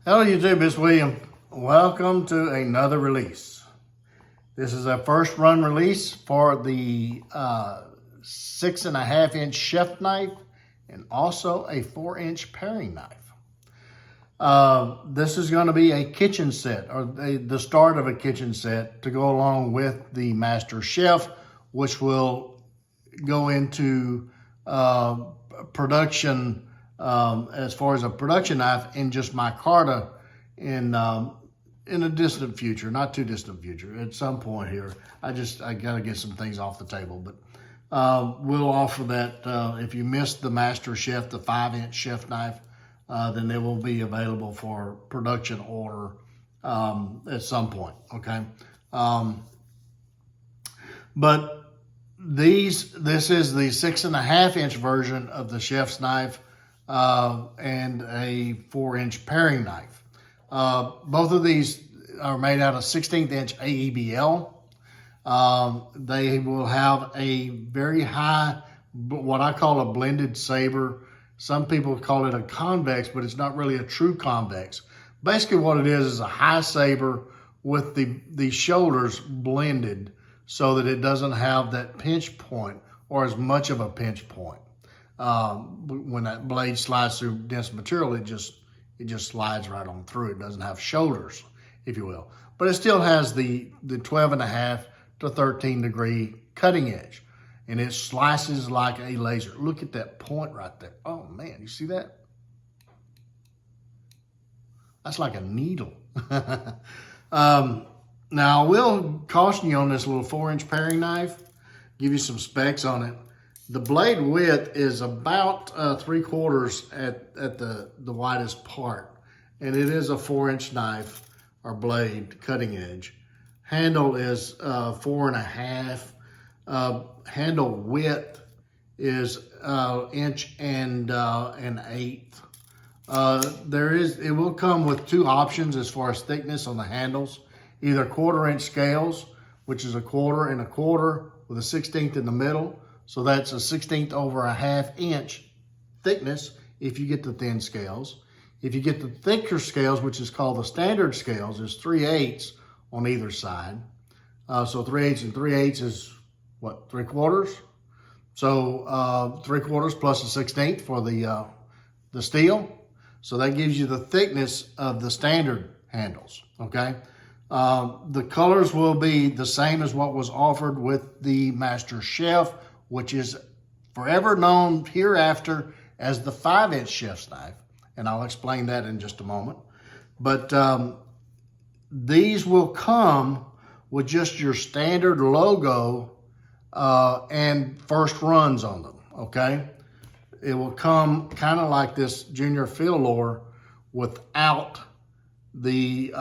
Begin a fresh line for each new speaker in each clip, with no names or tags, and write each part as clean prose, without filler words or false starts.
Hello YouTube, it's William. Welcome to another release. This is a first run release for the 6.5 inch chef knife and also a 4-inch paring knife. This is going to be a kitchen set, or the start of a kitchen set to go along with the Master Chef, which will go into production as far as a production knife in just micarta in a distant future, not too distant future. At some point here, I got to get some things off the table, but we'll offer that. If you missed the Master Chef, the 5-inch chef knife, then they will be available for production order at some point. Okay, but this is the 6.5 inch version of the chef's knife and a 4-inch paring knife. Both of these are made out of 16th inch AEBL. They will have a very high, what I call a blended saber. Some people call it a convex, but it's not really a true convex. Basically what it is a high saber with the shoulders blended so that it doesn't have that pinch point or as much of a pinch point. When that blade slides through dense material, it just slides right on through. It doesn't have shoulders, if you will. But it still has the 12.5 to 13 degree cutting edge. And it slices like a laser. Look at that point right there. Oh man, you see that? That's like a needle. Now I will caution you on this little 4-inch paring knife, give you some specs on it. The blade width is about 3/4 at the widest part. And it is a 4-inch knife or blade, cutting edge. Handle is 4.5. Handle width is 1.125 inches. It will come with two options as far as thickness on the handles. Either 1/4 inch scales, which is 1/4 and 1/4 with a 1/16 in the middle. So that's a 1/16 over a 1/2 inch thickness if you get the thin scales. If you get the thicker scales, which is called the standard scales, there's 3/8 on either side. So 3/8 and 3/8 is what, 3/4? So 3/4 plus a 1/16 for the steel. So that gives you the thickness of the standard handles, okay? The colors will be the same as what was offered with the Master Chef, which is forever known hereafter as the 5-inch chef's knife. And I'll explain that in just a moment. But these will come with just your standard logo and first runs on them, okay? It will come kind of like this Junior Philor without the,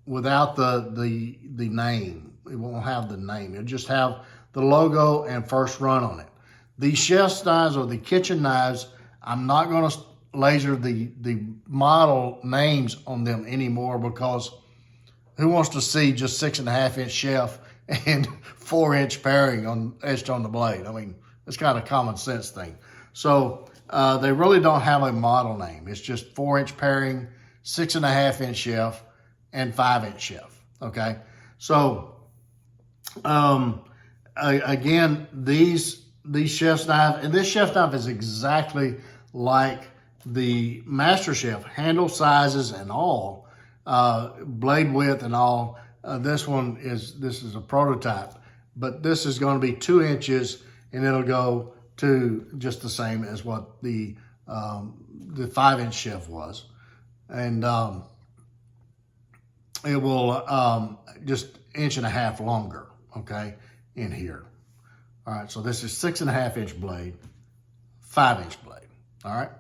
without the name. It won't have the name. It'll just have the logo and first run on it. These chef's knives or the kitchen knives, I'm not going to laser the model names on them anymore, because who wants to see just 6.5 inch chef and 4-inch paring etched on the blade? I mean, it's kind of a common sense thing. So they really don't have a model name. It's just 4-inch paring, 6.5 inch chef, and 5-inch chef. Okay, so again, these chef's knives, and this chef's knife is exactly like the Master Chef, handle sizes and all, blade width and all. This is a prototype, but this is going to be 2 inches, and it'll go to just the same as what the 5-inch chef was, and it will just 1.5 inches longer, okay, in here. All right, so this is 6.5 inch blade, 5-inch blade. All right,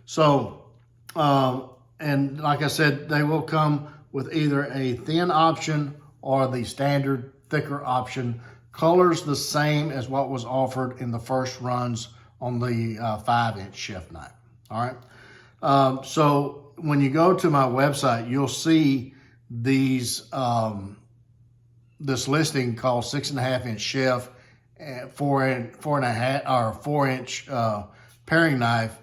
so and like I said, they will come with either a thin option or the standard thicker option. Colors the same as what was offered in the first runs on the 5-inch chef knife. All right, so when you go to my website, you'll see these this listing called 6.5 inch chef, 4.5 or 4-inch paring knife,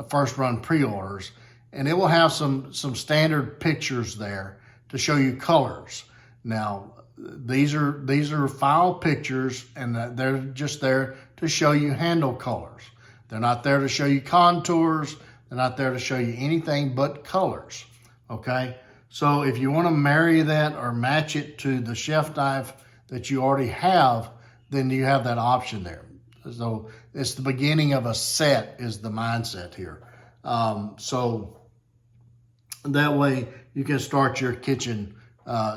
first run pre-orders, and it will have some standard pictures there to show you colors. Now, these are file pictures, and they're just there to show you handle colors. They're not there to show you contours. They're not there to show you anything but colors, okay? So if you want to marry that or match it to the chef knife that you already have, then you have that option there. So it's the beginning of a set is the mindset here. So that way you can start your kitchen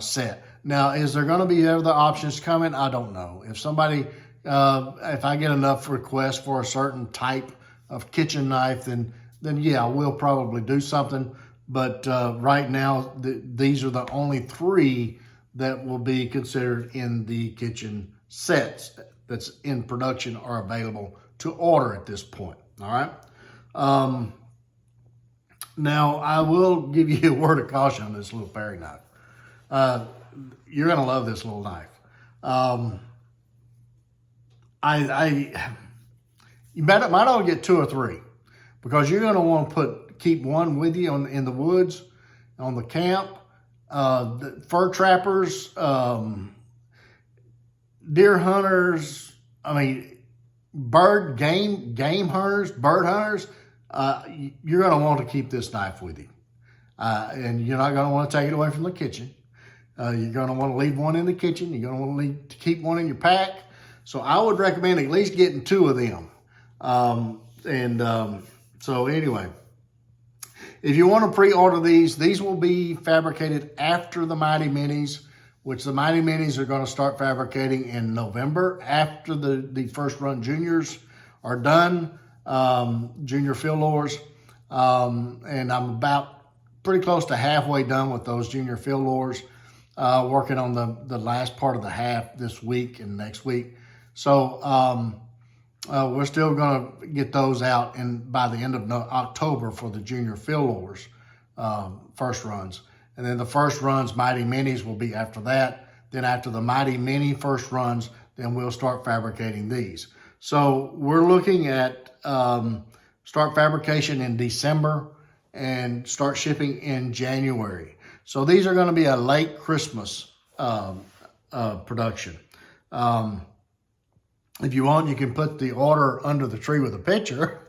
set. Now, is there going to be other options coming? I don't know. If somebody, if I get enough requests for a certain type of kitchen knife, then yeah, we'll probably do something. But right now, these are the only 3 that will be considered in the kitchen sets that's in production or available to order at this point. All right. Now, I will give you a word of caution on this little paring knife. You're going to love this little knife. You might only get 2 or 3, because you're going to want to keep one with you in the woods, on the camp, the fur trappers, deer hunters. I mean, game hunters, bird hunters. You're going to want to keep this knife with you, and you're not going to want to take it away from the kitchen. You're going to want to leave one in the kitchen. You're going to want to keep one in your pack. So I would recommend at least getting 2 of them. So anyway, if you want to pre-order these will be fabricated after the Mighty Minis, which the Mighty Minis are going to start fabricating in November after the first run juniors are done, junior fillers. And I'm about pretty close to halfway done with those junior fillers, working on the last part of the half this week and next week. So we're still going to get those out by the end of October for the junior fillers first runs. And then the first runs, Mighty Minis, will be after that. Then after the Mighty Mini first runs, then we'll start fabricating these. So we're looking at start fabrication in December and start shipping in January. So these are going to be a late Christmas production. If you want, you can put the order under the tree with a picture,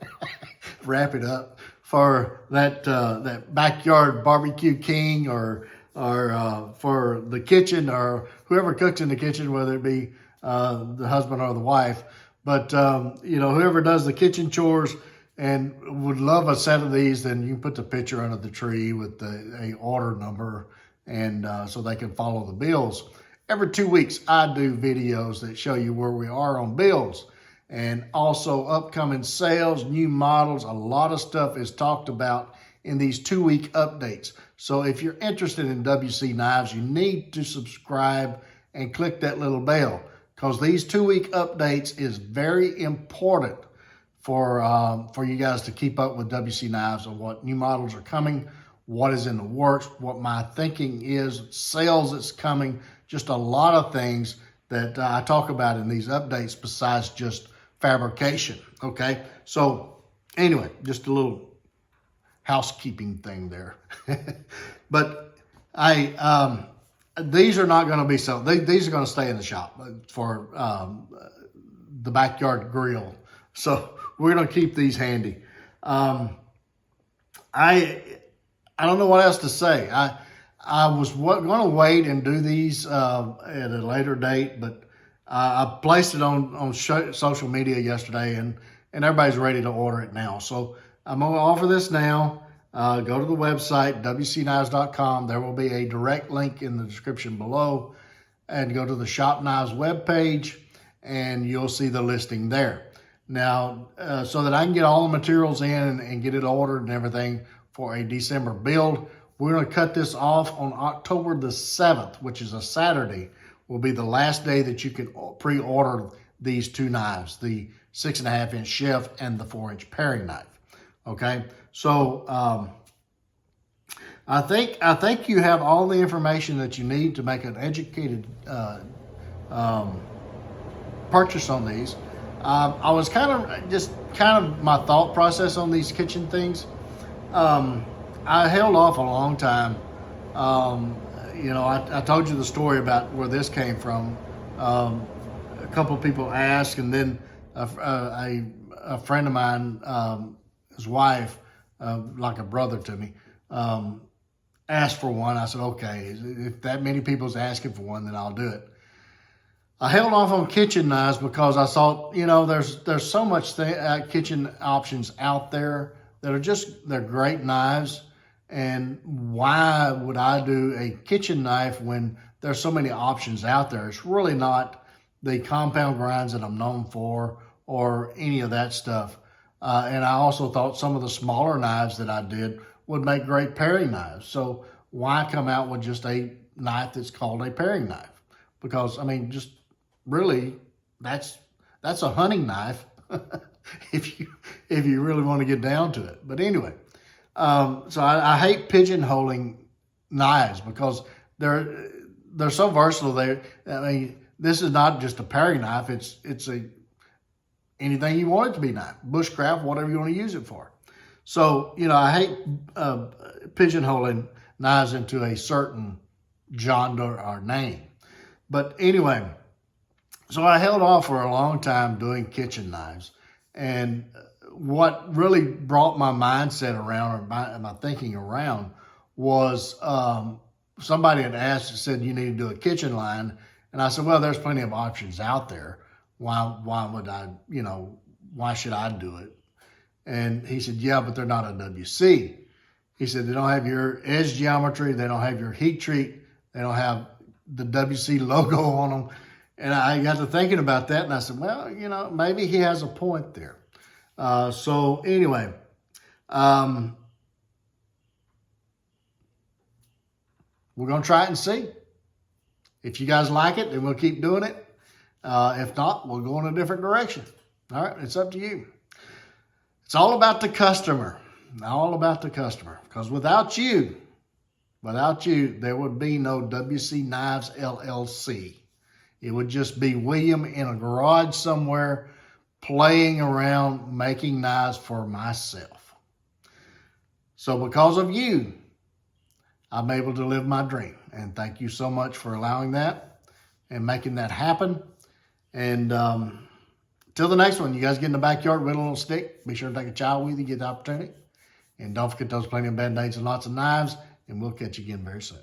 wrap it up for that backyard barbecue king, or for the kitchen, or whoever cooks in the kitchen, whether it be the husband or the wife. But whoever does the kitchen chores and would love a set of these, then you can put the picture under the tree with a order number, and so they can follow the bills. Every 2 weeks, I do videos that show you where we are on builds, and also upcoming sales, new models. A lot of stuff is talked about in these 2-week updates. So if you're interested in WC Knives, you need to subscribe and click that little bell, because these 2-week updates is very important for you guys to keep up with WC Knives and what new models are coming, what is in the works, what my thinking is, sales that's coming, just a lot of things that I talk about in these updates besides just fabrication, okay? So anyway, just a little housekeeping thing there. But these are not going to be sold. These are going to stay in the shop for the backyard grill. So we're going to keep these handy. I don't know what else to say. I was going to wait and do these at a later date, but I placed it on social media yesterday, and everybody's ready to order it now. So I'm going to offer this now. Go to the website, wcknives.com. There will be a direct link in the description below, and go to the Shop Knives webpage, and you'll see the listing there. Now, so that I can get all the materials in and get it ordered and everything for a December build, we're going to cut this off on October the 7th, which is a Saturday, will be the last day that you can pre-order these 2 knives, the 6.5-inch chef and the 4-inch paring knife. Okay, so I think you have all the information that you need to make an educated purchase on these. I was kind of my thought process on these kitchen things. I held off a long time. I told you the story about where this came from. A couple of people asked, and then a friend of mine, his wife, like a brother to me, asked for one. I said, okay, if that many people's asking for one, then I'll do it. I held off on kitchen knives because I thought, there's so much kitchen options out there that they're great knives. And why would I do a kitchen knife when there's so many options out there? It's really not the compound grinds that I'm known for or any of that stuff. And I also thought some of the smaller knives that I did would make great paring knives. So why come out with just a knife that's called a paring knife? Because, just really, that's a hunting knife if you really want to get down to it. But anyway, so I hate pigeonholing knives because they're so versatile. This is not just a paring knife. It's anything you want it to be knife, bushcraft, whatever you want to use it for. So I hate pigeonholing knives into a certain genre or name. But anyway, so I held off for a long time doing kitchen knives. And what really brought my mindset around, or my thinking around, was somebody had asked and said, you need to do a kitchen line. And I said, well, there's plenty of options out there. Why should I do it? And he said, yeah, but they're not a WC. He said, they don't have your edge geometry. They don't have your heat treat. They don't have the WC logo on them. And I got to thinking about that, and I said, well, maybe he has a point there. So anyway, we're going to try it and see. If you guys like it, then we'll keep doing it. If not, we'll go in a different direction. All right, it's up to you. It's all about the customer. All about the customer. Because without you, there would be no WC Knives LLC. It would just be William in a garage somewhere playing around making knives for myself. So because of you, I'm able to live my dream. And thank you so much for allowing that and making that happen. And till the next one, you guys get in the backyard with a little stick. Be sure to take a child with you, get the opportunity. And don't forget those plenty of Band-Aids and lots of knives. And we'll catch you again very soon.